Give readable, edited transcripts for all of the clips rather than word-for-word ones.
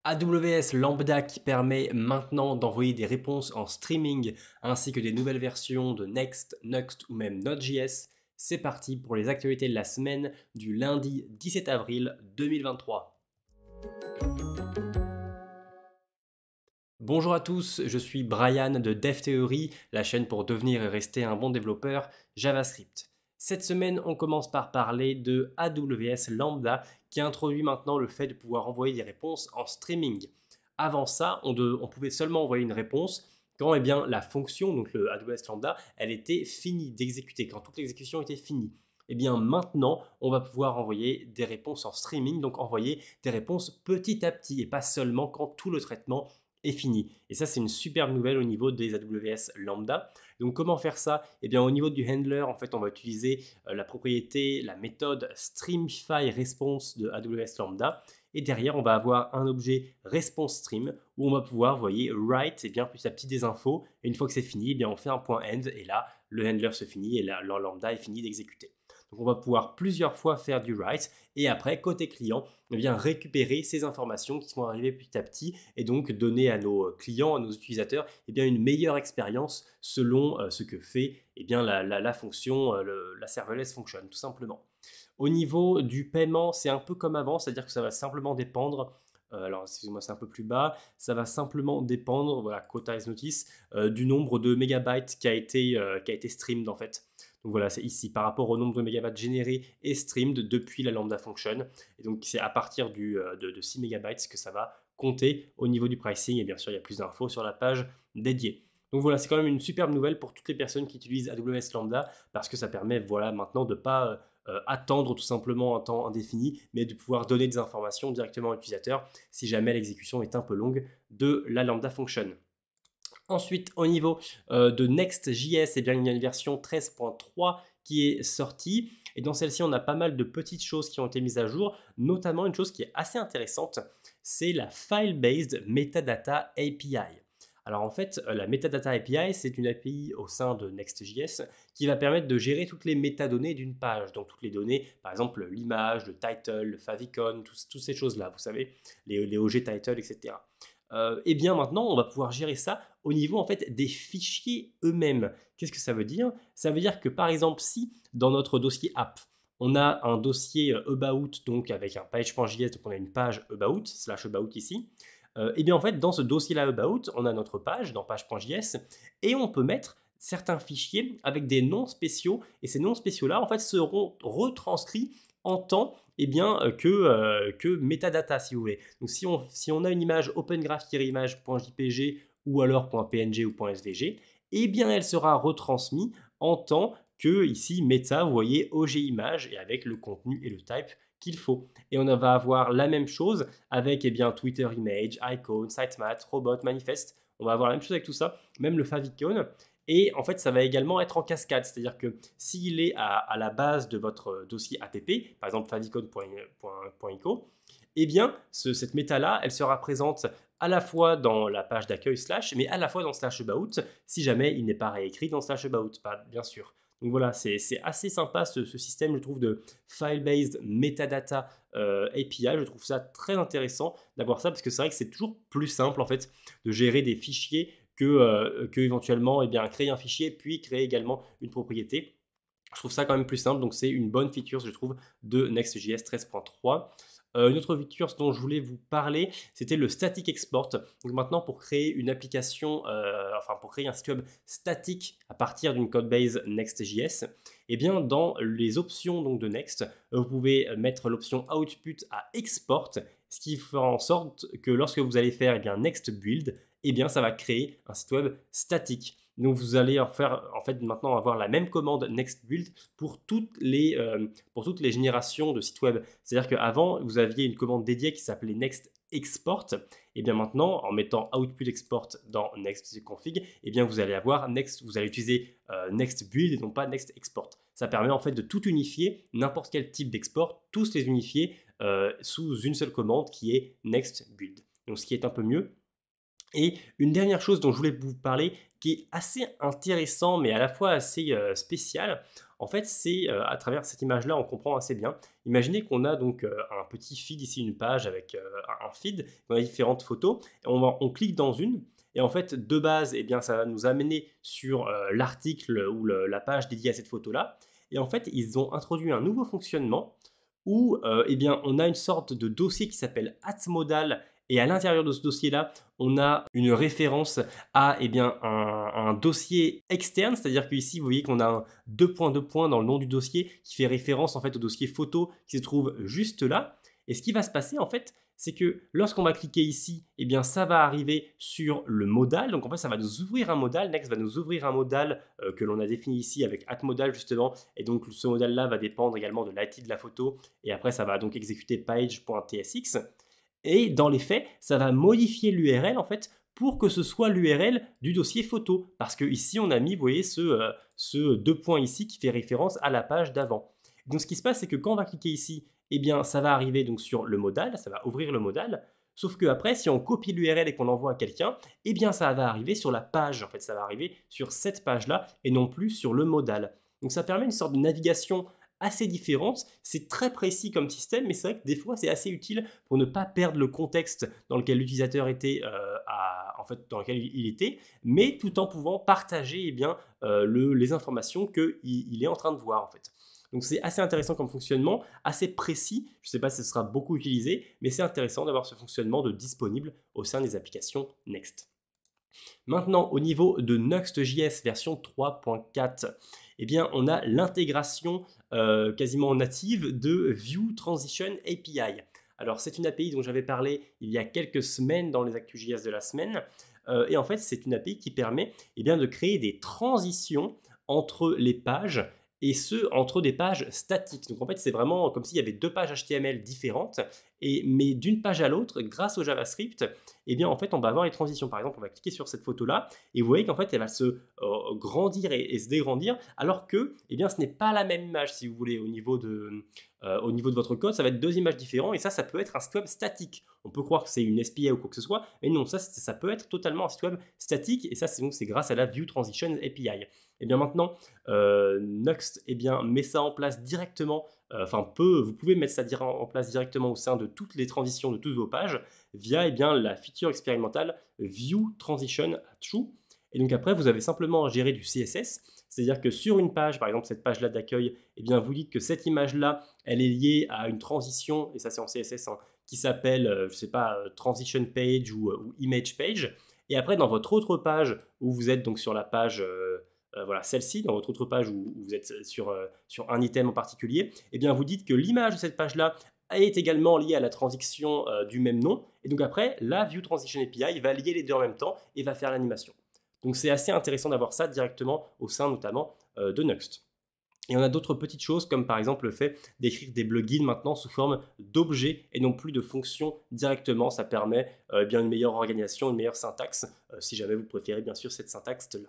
AWS Lambda qui permet maintenant d'envoyer des réponses en streaming ainsi que des nouvelles versions de Next, Nuxt ou même Node.js. C'est parti pour les actualités de la semaine du lundi 17 avril 2023. Bonjour à tous, je suis Brian de DevTheory, la chaîne pour devenir et rester un bon développeur JavaScript. Cette semaine, on commence par parler de AWS Lambda qui introduit maintenant le fait de pouvoir envoyer des réponses en streaming. Avant ça, on pouvait seulement envoyer une réponse quand la fonction, donc le AWS Lambda, elle était finie d'exécuter, quand toute l'exécution était finie. Maintenant, on va pouvoir envoyer des réponses en streaming, donc envoyer des réponses petit à petit et pas seulement quand tout le traitement est fini. Et ça, c'est une superbe nouvelle au niveau des AWS Lambda. Donc, comment faire ça? Au niveau du handler, en fait, on va utiliser la propriété, la méthode Streamify Response de AWS Lambda. Et derrière, on va avoir un objet response stream où on va pouvoir, vous voyez, write petit à petit des infos. Et une fois que c'est fini, on fait un point end et là, le handler se finit et là, le lambda est fini d'exécuter. Donc, on va pouvoir plusieurs fois faire du write et après, côté client, récupérer ces informations qui vont arriver petit à petit et donc donner à nos clients, à nos utilisateurs, une meilleure expérience selon ce que fait la fonction, la serverless function, tout simplement. Au niveau du paiement, c'est un peu comme avant, c'est-à-dire que ça va simplement dépendre. Alors, excusez-moi, c'est un peu plus bas. Ça va simplement dépendre, voilà, quota as notice, du nombre de mégabytes qui a été streamed en fait. Donc voilà, c'est ici par rapport au nombre de mégabytes générés et streamed depuis la lambda function. Et donc c'est à partir de 6 mégabytes que ça va compter au niveau du pricing. Et bien sûr, il y a plus d'infos sur la page dédiée. Donc voilà, c'est quand même une superbe nouvelle pour toutes les personnes qui utilisent AWS Lambda parce que ça permet maintenant de ne pas attendre tout simplement un temps indéfini, mais de pouvoir donner des informations directement à l'utilisateur si jamais l'exécution est un peu longue de la lambda function. Ensuite, au niveau de Next.js, il y a une version 13.3 qui est sortie. Et dans celle-ci, on a pas mal de petites choses qui ont été mises à jour, notamment une chose qui est assez intéressante, c'est la File-Based Metadata API. Alors en fait, la Metadata API, c'est une API au sein de Next.js qui va permettre de gérer toutes les métadonnées d'une page. Donc toutes les données, par exemple l'image, le title, le favicon, toutes ces choses-là, vous savez, les OG title, etc. Maintenant, on va pouvoir gérer ça au niveau en fait des fichiers eux-mêmes. Qu'est-ce que ça veut dire? Ça veut dire que par exemple, si dans notre dossier app, on a un dossier about, donc avec un page.js, donc on a une page about, /about ici, en fait, dans ce dossier-là about, on a notre page dans page.js et on peut mettre certains fichiers avec des noms spéciaux et ces noms spéciaux-là, en fait, seront retranscrits en temps que metadata, si vous voulez. Donc, si on a une image opengraph-image.jpg ou alors .png ou .svg, elle sera retransmise en temps que ici, meta, vous voyez, OG image et avec le contenu et le type qu'il faut. Et on va avoir la même chose avec Twitter image, icon, sitemap, robot, manifest. On va avoir la même chose avec tout ça, même le favicon. Et en fait, ça va également être en cascade, c'est-à-dire que s'il est à la base de votre dossier APP, par exemple favicon.ico, cette méta-là, elle sera présente à la fois dans la page d'accueil /, mais à la fois dans /about, si jamais il n'est pas réécrit dans /about, bien sûr. Donc voilà, c'est assez sympa ce système, je trouve, de file-based metadata API. Je trouve ça très intéressant d'avoir ça parce que c'est vrai que c'est toujours plus simple en fait de gérer des fichiers que éventuellement créer un fichier puis créer également une propriété. Je trouve ça quand même plus simple, donc c'est une bonne feature, je trouve, de Next.js 13.3. Une autre feature dont je voulais vous parler, c'était le static export. Donc maintenant, pour créer une application, pour créer un site web statique à partir d'une codebase Next.js, dans les options donc, de Next, vous pouvez mettre l'option output à export, ce qui fera en sorte que lorsque vous allez faire Next build, ça va créer un site web statique. Donc vous allez maintenant avoir la même commande next build pour toutes les générations de sites web. C'est-à-dire qu'avant, vous aviez une commande dédiée qui s'appelait next export. Et bien maintenant, en mettant output export dans next config, vous allez avoir vous allez utiliser next build et non pas next export. Ça permet en fait de tout unifier, n'importe quel type d'export, tous les unifier sous une seule commande qui est next build. Donc ce qui est un peu mieux. Et une dernière chose dont je voulais vous parler, qui est assez intéressant, mais à la fois assez spécial, en fait, c'est à travers cette image-là, on comprend assez bien. Imaginez qu'on a donc un petit feed ici, une page avec un feed, on a différentes photos, et on clique dans une, et en fait, de base, eh bien, ça va nous amener sur l'article ou la page dédiée à cette photo-là. Et en fait, ils ont introduit un nouveau fonctionnement où eh bien, on a une sorte de dossier qui s'appelle @modal, et à l'intérieur de ce dossier-là, on a une référence à eh bien, un dossier externe, c'est-à-dire qu'ici, vous voyez qu'on a un 2 points dans le nom du dossier qui fait référence en fait au dossier photo qui se trouve juste là. Et ce qui va se passer en fait, c'est que lorsqu'on va cliquer ici, eh bien, ça va arriver sur le modal. Donc en fait, ça va nous ouvrir un modal. Next va nous ouvrir un modal que l'on a défini ici avec @modal justement. Et donc ce modal-là va dépendre également de l'IT de la photo. Et après, ça va donc exécuter page.tsx. Et dans les faits, ça va modifier l'URL en fait pour que ce soit l'URL du dossier photo. Parce que ici, on a mis, vous voyez, ce 2 points ici qui fait référence à la page d'avant. Donc ce qui se passe, c'est que quand on va cliquer ici, eh bien, ça va arriver donc sur le modal, ça va ouvrir le modal. Sauf que après, si on copie l'URL et qu'on l'envoie à quelqu'un, eh bien, ça va arriver sur la page. En fait, ça va arriver sur cette page-là et non plus sur le modal. Donc ça permet une sorte de navigation assez différente. C'est très précis comme système, mais c'est vrai que des fois, c'est assez utile pour ne pas perdre le contexte dans lequel l'utilisateur était, en fait, dans lequel il était, mais tout en pouvant partager eh bien, les informations qu'il est en train de voir. En fait. Donc c'est assez intéressant comme fonctionnement, assez précis. Je ne sais pas si ce sera beaucoup utilisé, mais c'est intéressant d'avoir ce fonctionnement de disponible au sein des applications Next. Maintenant, au niveau de Nuxt.js version 3.4, eh bien, on a l'intégration quasiment native de View Transition API. Alors, c'est une API dont j'avais parlé il y a quelques semaines dans les Actu.js de la semaine. Et en fait, c'est une API qui permet eh bien, de créer des transitions entre les pages et ce, entre des pages statiques. Donc en fait, c'est vraiment comme s'il y avait deux pages HTML différentes, mais d'une page à l'autre, grâce au JavaScript, eh bien en fait, on va avoir les transitions. Par exemple, on va cliquer sur cette photo-là, et vous voyez qu'en fait, elle va se grandir et se dégrandir, alors que eh bien, ce n'est pas la même image, si vous voulez, au niveau de votre code, ça va être deux images différentes, et ça peut être un site web statique. On peut croire que c'est une SPA ou quoi que ce soit, mais non, ça peut être totalement un site web statique, et ça, c'est grâce à la View Transition API. Et bien maintenant, Nuxt met ça en place directement, vous pouvez mettre ça en place directement au sein de toutes les transitions de toutes vos pages via la feature expérimentale View Transition True. Et donc après, vous avez simplement à gérer du CSS, c'est-à-dire que sur une page, par exemple cette page-là d'accueil, vous dites que cette image-là, elle est liée à une transition, et ça c'est en CSS, qui s'appelle, je ne sais pas, Transition Page ou Image Page. Et après, dans votre autre page, où vous êtes donc sur la page... voilà, celle-ci, dans votre autre page où vous êtes sur un item en particulier, vous dites que l'image de cette page-là est également liée à la transition du même nom. Et donc après, la View Transition API va lier les deux en même temps et va faire l'animation. Donc c'est assez intéressant d'avoir ça directement au sein notamment de Nuxt. Et on a d'autres petites choses comme par exemple le fait d'écrire des plugins maintenant sous forme d'objets et non plus de fonctions directement. Ça permet une meilleure organisation, une meilleure syntaxe, si jamais vous préférez bien sûr cette syntaxe-là.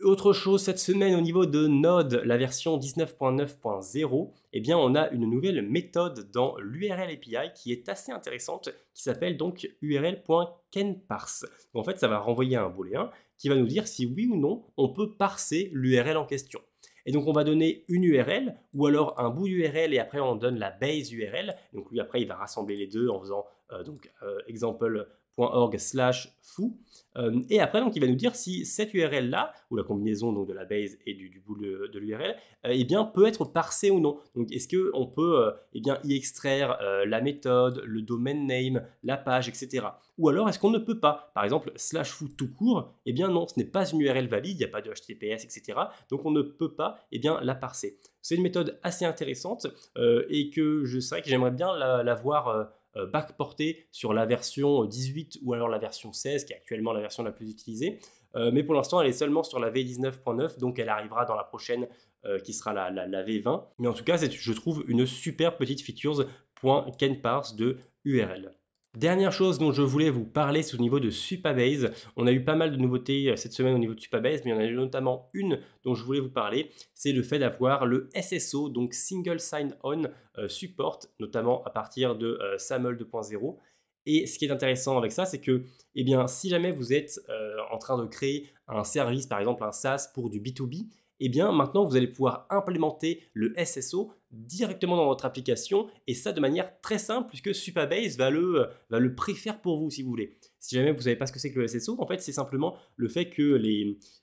Autre chose, cette semaine au niveau de Node, la version 19.9.0, on a une nouvelle méthode dans l'URL API qui est assez intéressante, qui s'appelle donc url.canparse. En fait, ça va renvoyer un booléen qui va nous dire si oui ou non on peut parser l'URL en question. Et donc on va donner une URL ou alors un bout d'URL et après on donne la base URL. Donc lui après il va rassembler les deux en faisant example.org/foo. Et après donc il va nous dire si cette URL là ou la combinaison donc de la base et du bout de l'URL peut être parsée ou non. Donc est-ce qu'on peut y extraire la méthode, le domain name, la page, etc. Ou alors est-ce qu'on ne peut pas? Par exemple /foo tout court, non, ce n'est pas une URL valide, il n'y a pas de HTTPS, etc. Donc on ne peut pas la parser. C'est une méthode assez intéressante et que c'est vrai que j'aimerais bien la voir backportée sur la version 18 ou alors la version 16 qui est actuellement la version la plus utilisée. Mais pour l'instant elle est seulement sur la V19.9, donc elle arrivera dans la prochaine qui sera la V20. Mais en tout cas je trouve une super petite features .canparse de URL. Dernière chose dont je voulais vous parler, c'est au niveau de Supabase. On a eu pas mal de nouveautés cette semaine au niveau de Supabase, mais il y en a eu notamment une dont je voulais vous parler, c'est le fait d'avoir le SSO, donc Single Sign-On Support, notamment à partir de SAML 2.0. Et ce qui est intéressant avec ça, c'est que eh bien, si jamais vous êtes en train de créer un service, par exemple un SaaS pour du B2B, eh bien maintenant vous allez pouvoir implémenter le SSO directement dans votre application et ça de manière très simple puisque Supabase va le préfère pour vous si vous voulez. Si jamais vous ne savez pas ce que c'est que le SSO, en fait c'est simplement le fait que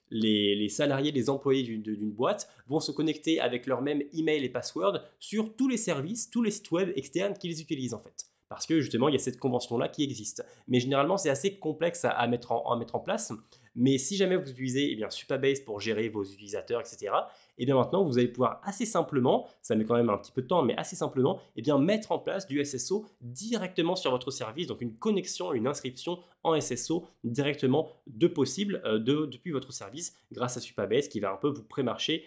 les salariés, les employés d'une boîte vont se connecter avec leur même email et password sur tous les services, tous les sites web externes qu'ils utilisent en fait. Parce que justement, il y a cette convention-là qui existe. Mais généralement, c'est assez complexe à mettre en place. Mais si jamais vous utilisez Supabase pour gérer vos utilisateurs, etc., et bien maintenant, vous allez pouvoir assez simplement, ça met quand même un petit peu de temps, mais assez simplement, mettre en place du SSO directement sur votre service. Donc une connexion, une inscription en SSO directement de possible depuis votre service grâce à Supabase qui va un peu vous prémâcher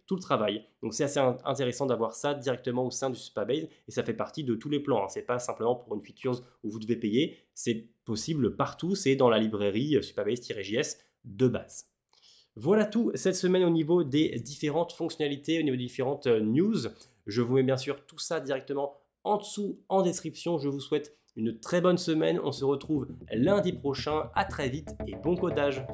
tout le travail. Donc c'est assez intéressant d'avoir ça directement au sein du Supabase et ça fait partie de tous les plans. Ce n'est pas simplement pour une feature où vous devez payer, c'est possible partout, c'est dans la librairie Supabase-JS de base. Voilà tout cette semaine au niveau des différentes fonctionnalités, au niveau des différentes news. Je vous mets bien sûr tout ça directement en dessous en description. Je vous souhaite une très bonne semaine. On se retrouve lundi prochain. À très vite et bon codage.